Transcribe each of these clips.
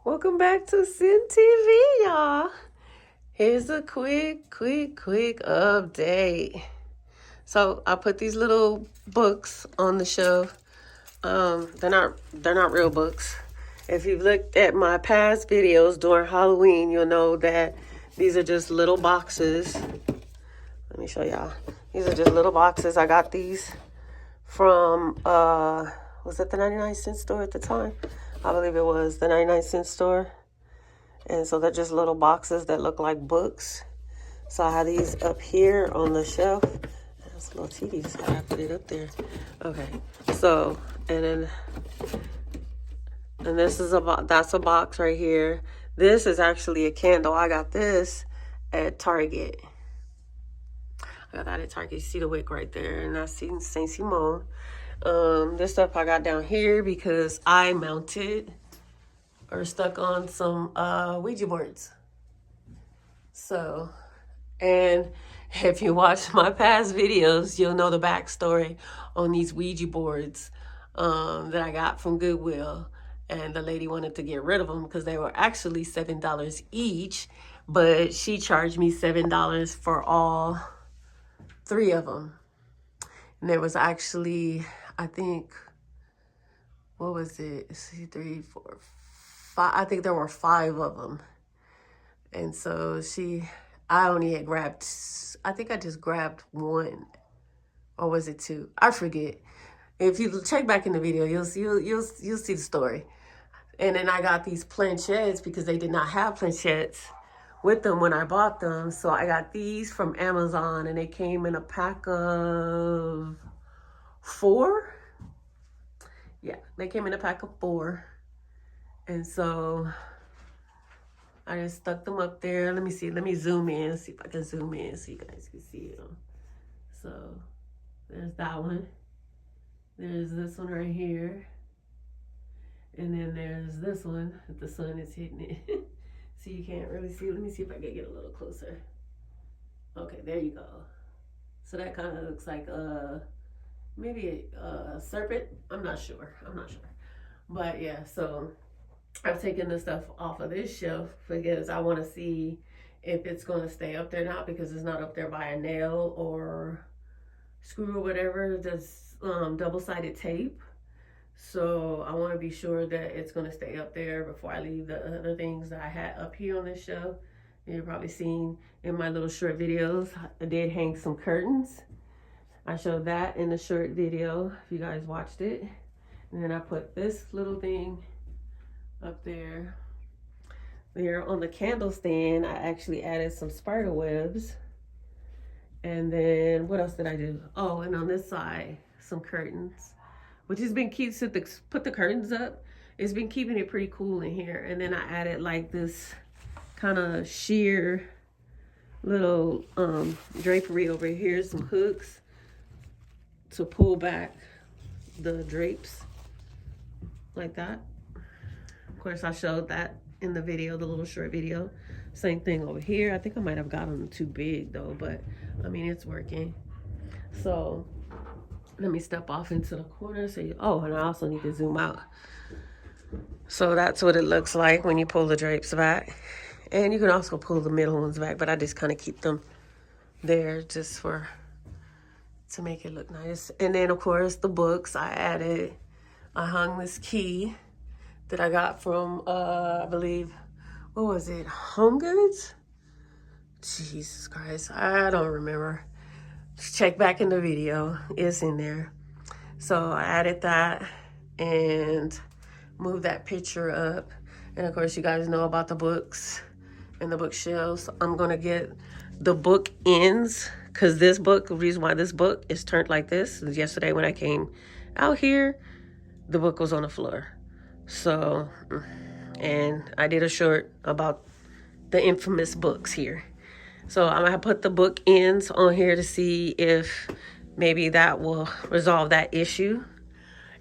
Welcome back to Sinn TV, y'all. Here's a quick update. So I put these little books on the shelf. They're not real books. If you've looked at my past videos during Halloween, you'll know that these are just little boxes. Let me show y'all. These are just little boxes. I got these from was it the 99-cent store at the time? I believe it was the 99-cent store. And so they're just little boxes that look like books. So I have these up here on the shelf. That's a little tedious how I put it up there. Okay. So, and this is that's a box right here. This is actually a candle. I got this at Target. I got that at Target. You see the wick right there. And that's Saint Simon. This stuff I got down here because I mounted or stuck on some Ouija boards. So, and if you watch my past videos, you'll know the backstory on these Ouija boards that I got from Goodwill. And the lady wanted to get rid of them because they were actually $7 each, but she charged me $7 for all 3 of them. And there was actually, I think, what was it? 3, 4, 5. I think there were 5 of them. And so I only had grabbed, I think I just grabbed 1. Or was it 2? I forget. If you check back in the video, you'll see the story. And then I got these planchettes because they did not have planchettes with them when I bought them. So I got these from Amazon and they came in a pack of 4. Yeah, they came in a pack of 4. And so I just stuck them up there. Let me see. Let me zoom in. See if I can zoom in so you guys can see them. So there's that one. There's this one right here. And then there's this one that the sun is hitting it. So you can't really see. Let me see if I can get a little closer. Okay, there you go. So that kind of looks like maybe a serpent. I'm not sure. But yeah, so I've taken the stuff off of this shelf because I want to see if it's going to stay up there now because it's not up there by a nail or screw or whatever. That's double-sided tape. So I want to be sure that it's going to stay up there before I leave the other things that I had up here on this shelf. And you've probably seen in my little short videos, I did hang some curtains. I showed that in the short video if you guys watched it. And then I put this little thing up there. There on the candle stand, I actually added some spider webs. And then what else did I do? Oh, and on this side, some curtains, which has been cute since put the curtains up. It's been keeping it pretty cool in here. And then I added like this kind of sheer little drapery over here, some hooks to pull back the drapes like that. Of course, I showed that in the video, the little short video. Same thing over here. I think I might have gotten them too big though, but I mean, it's working. So let me step off into the corner. Oh, and I also need to zoom out. So that's what it looks like when you pull the drapes back. And you can also pull the middle ones back, but I just kind of keep them there just to make it look nice. And then of course the books I hung this key that I got from, I believe, what was it? Home Goods? Jesus Christ, I don't remember. Just check back in the video, it's in there. So I added that and moved that picture up. And of course you guys know about the books and the bookshelves. I'm gonna get the book ends because the reason why this book is turned like this is yesterday when I came out here, the book was on the floor. So, and I did a short about the infamous books here. So I'm gonna put the book ends on here to see if maybe that will resolve that issue.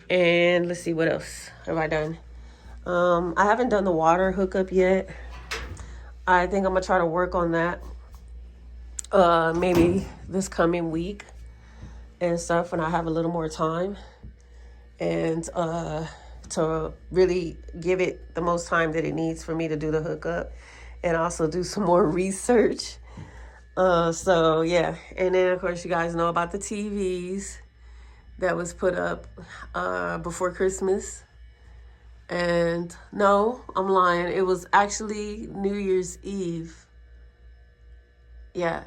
And let's see, what else have I done? I haven't done the water hookup yet. I think I'm gonna try to work on that maybe this coming week and stuff when I have a little more time. And to really give it the most time that it needs for me to do the hookup and also do some more research. So yeah, and then of course you guys know about the TVs that was put up before Christmas. And no, I'm lying. It was actually New Year's Eve. Yeah,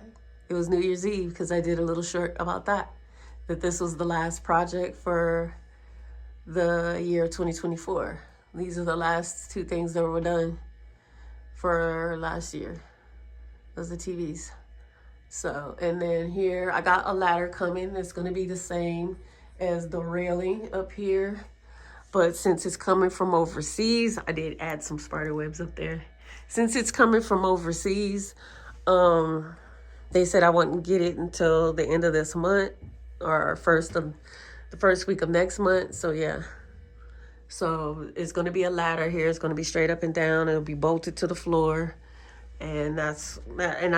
it was New Year's Eve because I did a little short about that this was the last project for the year 2024. These are the last two things that were done for last year. Those are the TVs. So, and then here I got a ladder coming. It's going to be the same as the railing up here. But since it's coming from overseas, I did add some spider webs up there. Since it's coming from overseas, they said I wouldn't get it until the end of this month or the first week of next month. So yeah. So it's going to be a ladder here. It's going to be straight up and down. It'll be bolted to the floor. And I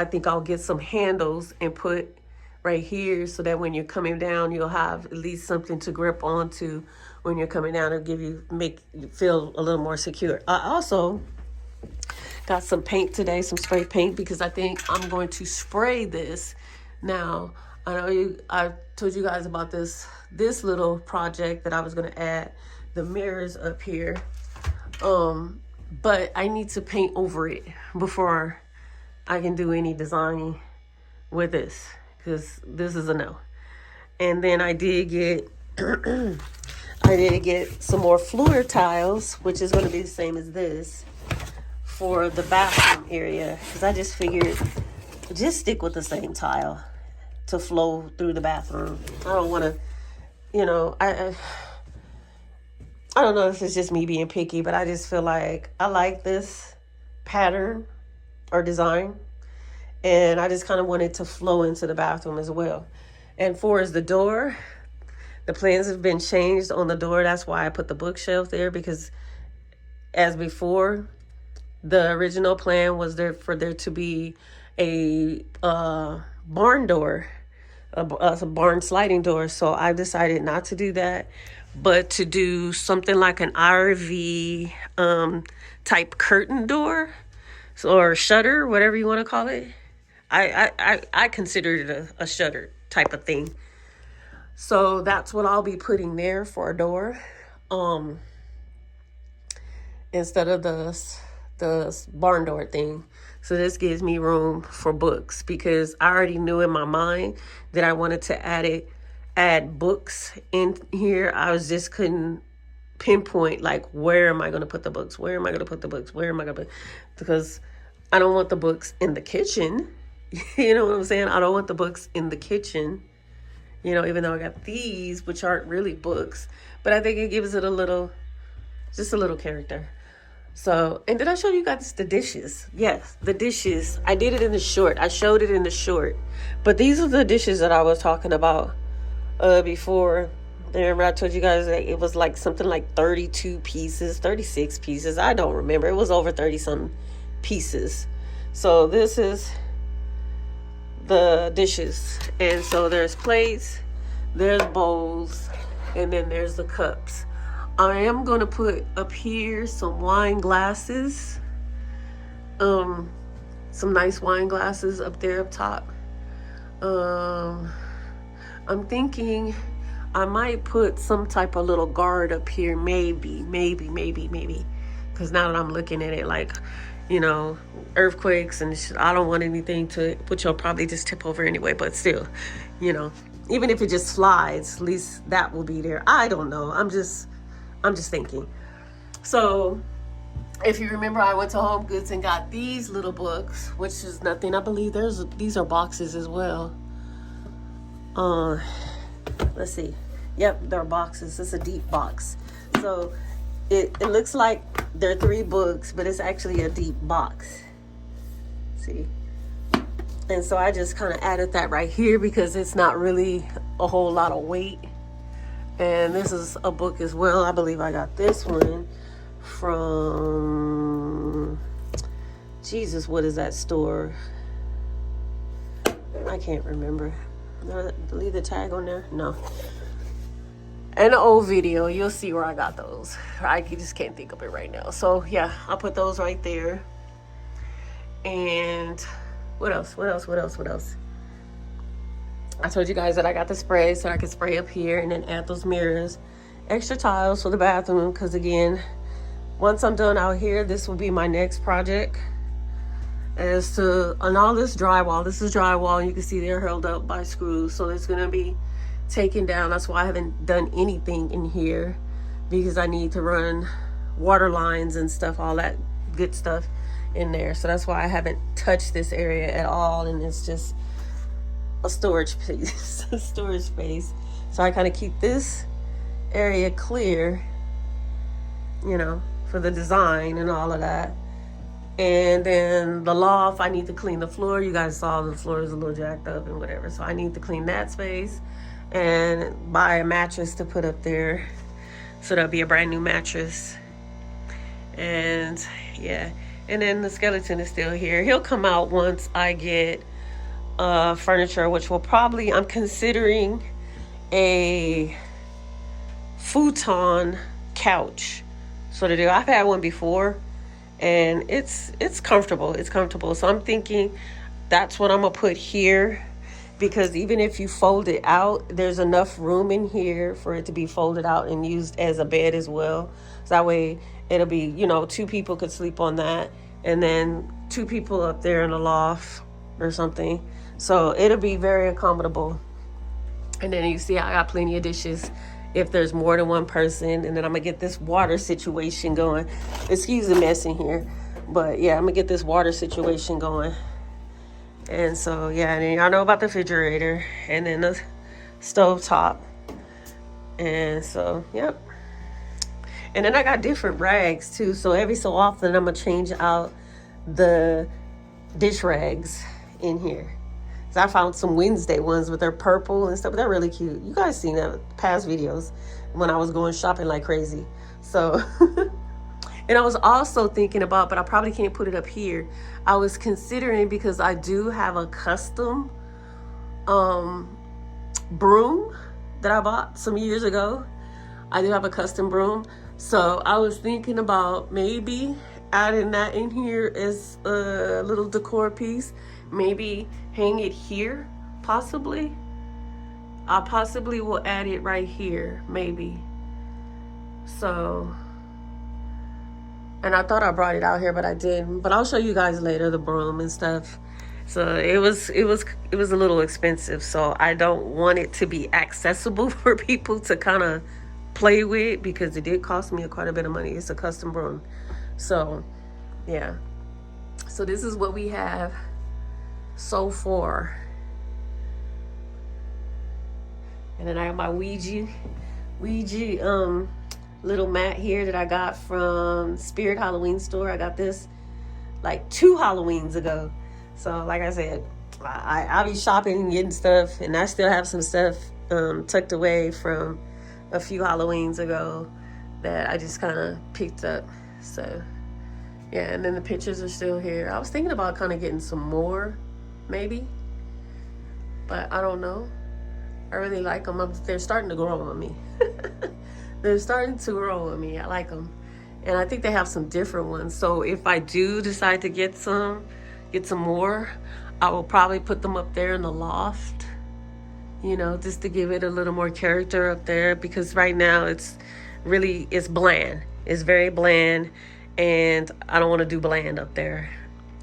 think I'll get some handles and put right here so that when you're coming down, you'll have at least something to grip onto when you're coming down. It'll make you feel a little more secure. I also got some paint today, some spray paint, because I think I'm going to spray this. Now, I told you guys about this little project that I was going to add the mirrors up here. But I need to paint over it before I can do any designing with this, because this is a no. And then I did get some more floor tiles, which is going to be the same as this, for the bathroom area, because I just figured just stick with the same tile to flow through the bathroom. I don't want to, I don't know if it's just me being picky, but I just feel like I like this pattern or design, and I just kind of want it to flow into the bathroom as well. And for as the door, the plans have been changed on the door. That's why I put the bookshelf there, because as before, the original plan was for there to be a barn door, a barn sliding door. So I decided not to do that, but to do something like an RV type curtain door, or shutter, whatever you want to call it. I consider it a shutter type of thing. So that's what I'll be putting there for a door, instead of the barn door thing. So this gives me room for books, because I already knew in my mind that I wanted to add books in here. I just couldn't pinpoint, like, where am I going to put the books? Where am I going to put the books? Where am I going to put? Because I don't want the books in the kitchen. You know what I'm saying? I don't want the books in the kitchen. Even though I got these, which aren't really books, but I think it gives it just a little character. So, and did I show you guys the dishes? Yes, the dishes. I did it in the short. I showed it in the short. But these are the dishes that I was talking about before. Remember I told you guys that it was like something like 32 pieces, 36 pieces. I don't remember. It was over 30-some pieces. So this is the dishes. And so there's plates, there's bowls, and then there's the cups. I am going to put up here some wine glasses. Some nice wine glasses up there up top. I'm thinking I might put some type of little guard up here, maybe. Because now that I'm looking at it, like, earthquakes and shit, I don't want anything which you'll probably just tip over anyway, but still, even if it just slides, at least that will be there. I don't know. I'm just thinking. So if you remember, I went to Home Goods and got these little books, which is nothing. I believe these are boxes as well. Let's see. Yep, they're boxes. It's a deep box. So it looks like they're 3 books, but it's actually a deep box. See? And so I just kind of added that right here because it's not really a whole lot of weight. And this is a book as well. I believe I got this one from, Jesus, what is that store? I can't remember. Did I leave the tag on there? No. an old video. You'll see where I got those. I just can't think of it right now. So yeah, I'll put those right there. And what else? I told you guys that I got the spray so I can spray up here and then add those mirrors. Extra tiles for the bathroom, because again, once I'm done out here, this will be my next project. As to, on all this is drywall, and you can see they're held up by screws, so it's gonna be taken down. That's why I haven't done anything in here, because I need to run water lines and stuff, all that good stuff in there. So that's why I haven't touched this area at all, and it's just a storage space. So I kind of keep this area clear, you know, for the design and all of that. And then the loft, I need to clean the floor. You guys saw the floor is a little jacked up and whatever, so I need to clean that space and buy a mattress to put up there, so that'll be a brand new mattress. And yeah, and then the skeleton is still here. He'll come out once I get furniture, which will probably, I'm considering a futon couch. So to do, I've had one before, and it's comfortable. So I'm thinking that's what I'm gonna put here, because even if you fold it out, there's enough room in here for it to be folded out and used as a bed as well. So that way it'll be, you know, 2 people could sleep on that, and then 2 people up there in the loft or something. So it'll be very accommodable. And then you see I got plenty of dishes if there's more than one person. And then I'm gonna get this water situation going. Excuse the mess in here, but yeah, I'm gonna get this water situation going. And so yeah, and then y'all know about the refrigerator and then the stove top. And so yep. And then I got different rags too, so every so often I'm gonna change out the dish rags in here. So I found some Wednesday ones with their purple and stuff, but they're really cute. You guys seen that past videos when I was going shopping like crazy. So and I was also thinking about, but I probably can't put it up here, I was considering, because I do have a custom broom that I bought some years ago. I do have a custom broom, so I was thinking about maybe adding that in here as a little decor piece. Maybe hang it here, possibly. I possibly will add it right here, maybe. So, and I thought I brought it out here, but I didn't. But I'll show you guys later the broom and stuff. So it was a little expensive, so I don't want it to be accessible for people to kind of play with, because it did cost me quite a bit of money. It's a custom broom. So yeah, so this is what we have so far. And then I have my ouija little mat here that I got from Spirit Halloween store. I got this like 2 Halloweens ago. So like I said, I'll be shopping and getting stuff, and I still have some stuff tucked away from a few Halloweens ago that I just kind of picked up. So yeah, and then the pictures are still here. I was thinking about kind of getting some more, maybe, but I don't know. I really like them. They're starting to grow on me. They're starting to grow on me. I like them, and I think they have some different ones. So if I do decide to get some more, I will probably put them up there in the loft, you know, just to give it a little more character up there, because right now it's bland. It's very bland, and I don't want to do bland up there.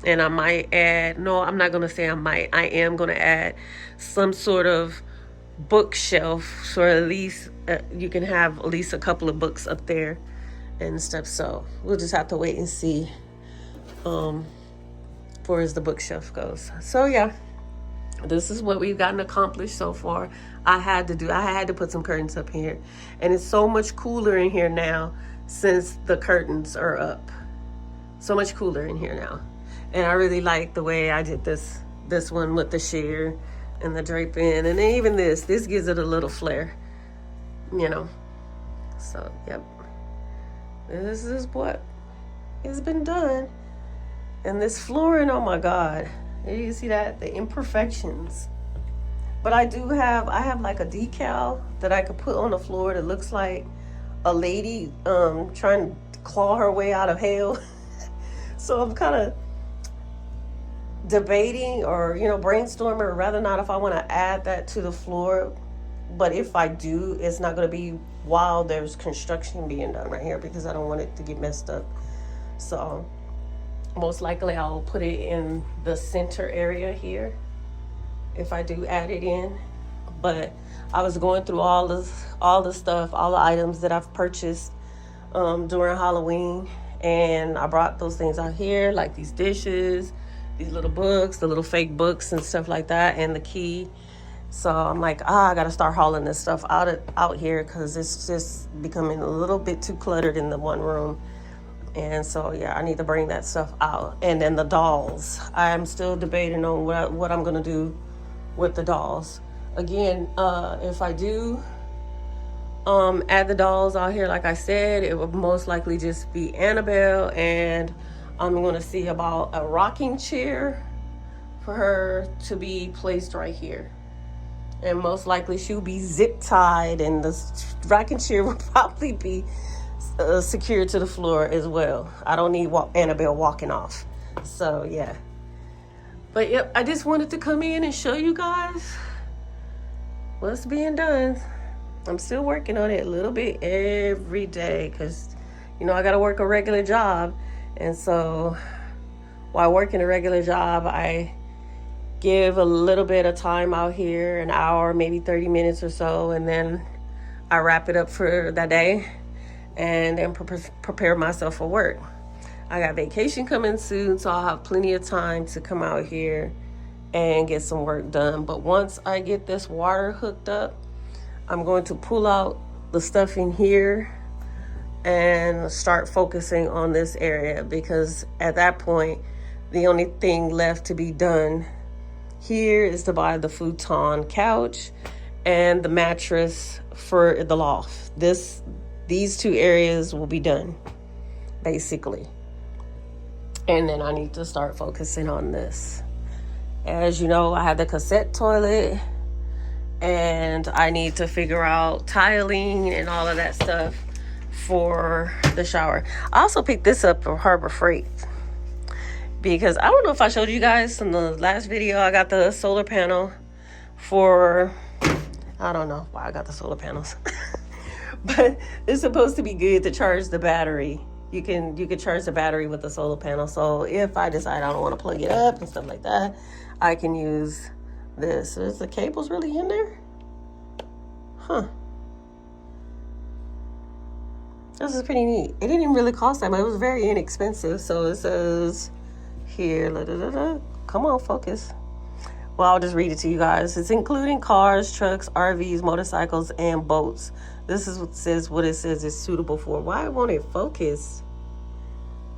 And I might add, no, I'm not going to say I might, I am going to add some sort of bookshelf, so at least you can have at least a couple of books up there and stuff. So we'll just have to wait and see for as the bookshelf goes. So yeah, this is what we've gotten accomplished so far. I had to put some curtains up here, and it's so much cooler in here now since the curtains are up. So much cooler in here now, and I really like the way I did this one with the sheer and the draping, and then even this gives it a little flair, you know. So yep, this is what has been done. And this flooring, oh my God, you see that, the imperfections But I have like a decal that I could put on the floor that looks like a lady trying to claw her way out of hell. So I'm kind of debating or, brainstorming, or rather not, if I want to add that to the floor. But if I do, it's not going to be while there's construction being done right here, because I don't want it to get messed up. So most likely I'll put it in the center area here if I do add it in. But I was going through all the stuff, all the items that I've purchased during Halloween, and I brought those things out here, like these dishes, these little books, the little fake books and stuff like that, and the key. So I'm like, I gotta start hauling this stuff out here, because it's just becoming a little bit too cluttered in the one room. And so yeah, I need to bring that stuff out. And then the dolls, I'm still debating on what I'm gonna do with the dolls. Again, if I do add the dolls out here, like I said, it would most likely just be Annabelle, and I'm going to see about a rocking chair for her to be placed right here. And most likely she'll be zip tied, and the rocking chair will probably be secured to the floor as well. I don't need Annabelle walking off. So yeah. But yep, I just wanted to come in and show you guys what's being done. I'm still working on it a little bit every day, because I got to work a regular job. And so while working a regular job, I give a little bit of time out here, an hour, maybe 30 minutes or so, and then I wrap it up for that day and then prepare myself for work. I got vacation coming soon, so I'll have plenty of time to come out here and get some work done. But once I get this water hooked up, I'm going to pull out the stuff in here and start focusing on this area, because at that point, the only thing left to be done here is to buy the futon couch and the mattress for the loft. These two areas will be done, basically. And then I need to start focusing on this. As you know, I have the cassette toilet, and I need to figure out tiling and all of that stuff for the shower. I also picked this up from Harbor Freight, because I don't know if I showed you guys in the last video, I got the solar panel for, I don't know why I got the solar panels, but it's supposed to be good to charge the battery. You can charge the battery with the solar panel. So if I decide I don't want to plug it up and stuff like that, I can use this. Is the cables really in there? Huh. This is pretty neat. It didn't really cost that much. It was very inexpensive. So it says here, come on, focus. Well, I'll just read it to you guys. It's including cars, trucks, RVs, motorcycles, and boats. This is what it says it's suitable for. Why won't it focus?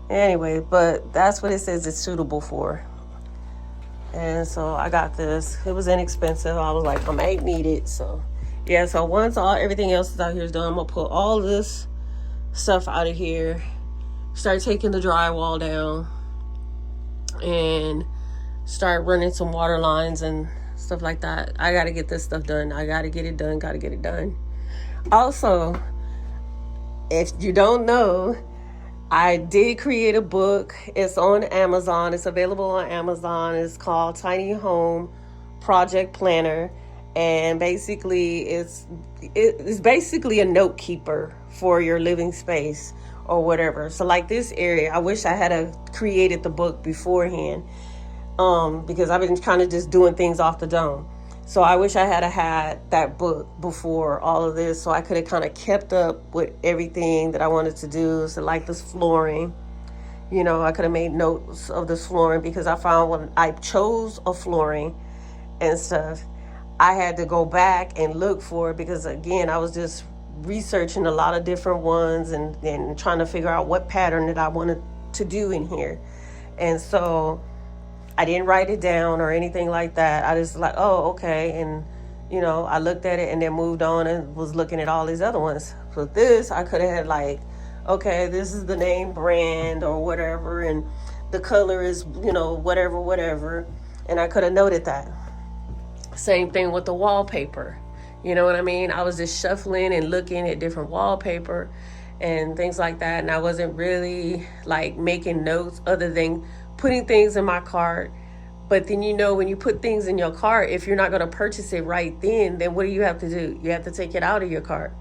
Anyway, but that's what it says it's suitable for. And so I got this. It was inexpensive. I was like, I might need it. So yeah, so once everything else is out here is done, I'm gonna put all this stuff out of here, start taking the drywall down, and start running some water lines and stuff like that. I gotta get this stuff done. I gotta get it done. Also, if you don't know, I did create a book. It's on Amazon. It's available on Amazon. It's called Tiny Home Project Planner. And basically, it's basically a note keeper for your living space or whatever. So like this area, I wish I had created the book beforehand, because I've been kind of just doing things off the dome. So I wish I had that book before all of this, so I could have kind of kept up with everything that I wanted to do. So like this flooring, I could have made notes of this flooring, because I found when I chose a flooring and stuff, I had to go back and look for it, because again, I was just researching a lot of different ones and trying to figure out what pattern that I wanted to do in here. And so I didn't write it down or anything like that. I just like, oh, okay. And, I looked at it and then moved on and was looking at all these other ones. So this, I could have had like, okay, this is the name brand or whatever. And the color is, whatever. And I could have noted that. Same thing with the wallpaper. You know what I mean? I was just shuffling and looking at different wallpaper and things like that. And I wasn't really like making notes other than putting things in my cart. But then, when you put things in your cart, if you're not going to purchase it right then what do you have to do? You have to take it out of your cart.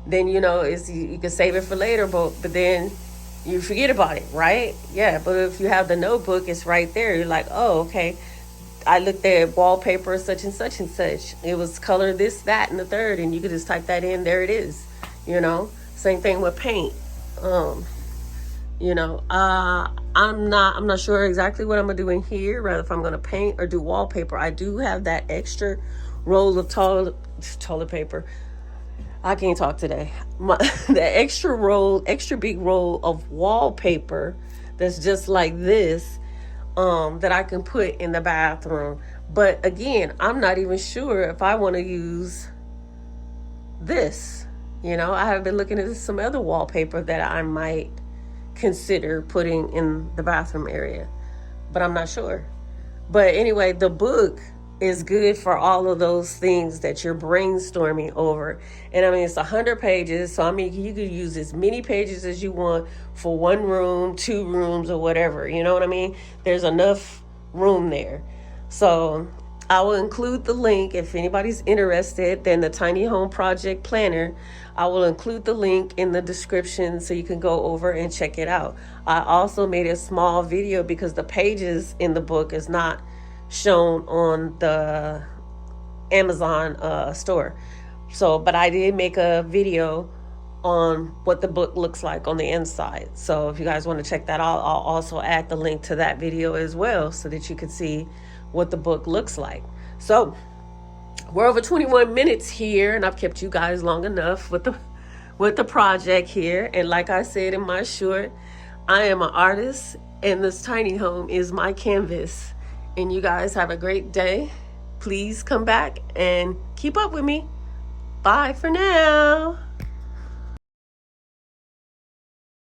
Then, you can save it for later, but then you forget about it, right? Yeah, but if you have the notebook, it's right there. You're like, oh, okay. I looked at wallpaper such and such and such. It was color this, that, and the third, and you could just type that in. There it is. Same thing with paint. I'm not sure exactly what I'm gonna do in here, rather if I'm gonna paint or do wallpaper. I do have that extra roll of toilet paper. I can't talk today. The extra big roll of wallpaper that's just like this, that I can put in the bathroom. But again, I'm not even sure if I want to use this. I have been looking at some other wallpaper that I might consider putting in the bathroom area, but I'm not sure. But anyway, the book is good for all of those things that you're brainstorming over. And it's 100 pages. So you could use as many pages as you want for one room, 2 rooms, or whatever. You know what I mean? There's enough room there. So I will include the link if anybody's interested. Then the Tiny Home Project Planner, I will include the link in the description so you can go over and check it out. I also made a small video because the pages in the book is not shown on the Amazon store. But I did make a video on what the book looks like on the inside. So if you guys want to check that out, I'll also add the link to that video as well so that you can see what the book looks like. So we're over 21 minutes here, and I've kept you guys long enough with the project here. And like I said in my short, I am an artist, and this tiny home is my canvas. And you guys have a great day. Please come back and keep up with me. Bye for now.